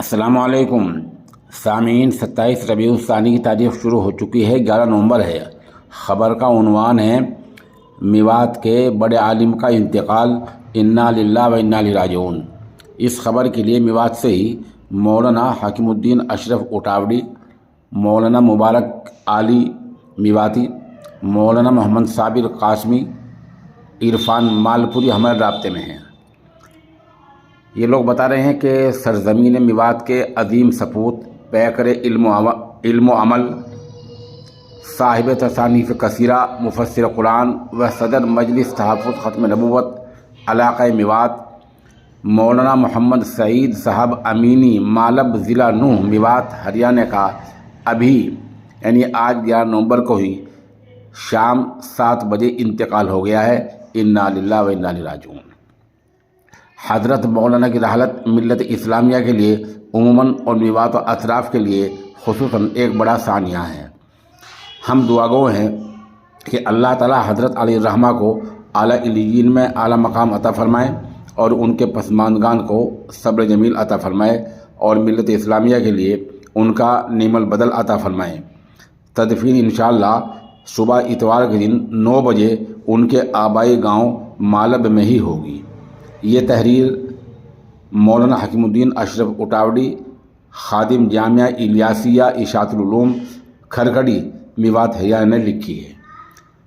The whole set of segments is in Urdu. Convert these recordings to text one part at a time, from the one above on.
السلام علیکم سامعین، 27 ربیع الثانی کی تاریخ شروع ہو چکی ہے، 11 نومبر ہے۔ خبر کا عنوان ہے میوات کے بڑے عالم کا انتقال، انا للہ و انا الیہ راجعون۔ اس خبر کے لیے میوات سے ہی مولانا حکیم الدین اشرف اٹاوڑی، مولانا مبارک علی میواتی، مولانا محمد صابر قاسمی، عرفان مالپوری ہمارے رابطے میں ہیں۔ یہ لوگ بتا رہے ہیں کہ سرزمین میوات کے عظیم سپوت، پیکر علم و عمل، صاحب تصانیف کثیرہ، مفسر قرآن و صدر مجلس تحفظ ختم نبوت علاقہ میوات، مولانا محمد سعید صاحب امینی، مالب، ضلع نوح، میوات، ہریانہ کا ابھی یعنی آج 11 نومبر کو ہی شام 7 بجے انتقال ہو گیا ہے۔ انا للہ و انا الیہ راجعون۔ حضرت مولانا کی رحلت ملت اسلامیہ کے لیے عموماً اور میوات و اطراف کے لیے خصوصاً ایک بڑا ثانیہ ہے۔ ہم دعاگو ہیں کہ اللہ تعالی حضرت علیہ الرحمہ کو اعلیٰ علیین میں اعلیٰ مقام عطا فرمائے اور ان کے پسماندگان کو صبر جمیل عطا فرمائے اور ملت اسلامیہ کے لیے ان کا نعم البدل عطا فرمائے۔ تدفین انشاءاللہ صبح اتوار کے دن 9 بجے ان کے آبائی گاؤں مالب میں ہی ہوگی۔ یہ تحریر مولانا حکیم الدین اشرف اٹاوڑی، خادم جامعہ الیاسیہ اشاعت العلوم، کھرکھڑی، میوات، ہریانہ نے لکھی ہے۔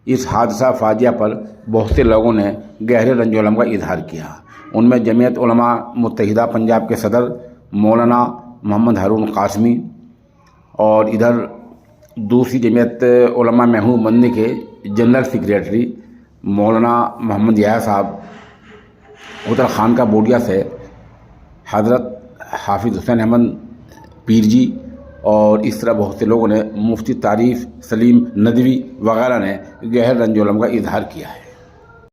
اس حادثہ فاجعہ پر بہت سے لوگوں نے گہرے رنج و الم کا اظہار کیا۔ ان میں جمعیت علماء متحدہ پنجاب کے صدر مولانا محمد ہارون قاسمی اور ادھر دوسری جمعیت علماء محبوب مدنی کے جنرل سیکریٹری مولانا محمد یحییٰ صاحب، ادھر خانقاہ بوڈیا سے حضرت حافظ حسین احمد پیر جی اور اس طرح بہت سے لوگوں نے، مفتی تعریف سلیم ندوی وغیرہ نے گہرے رنج و الم کا اظہار کیا ہے۔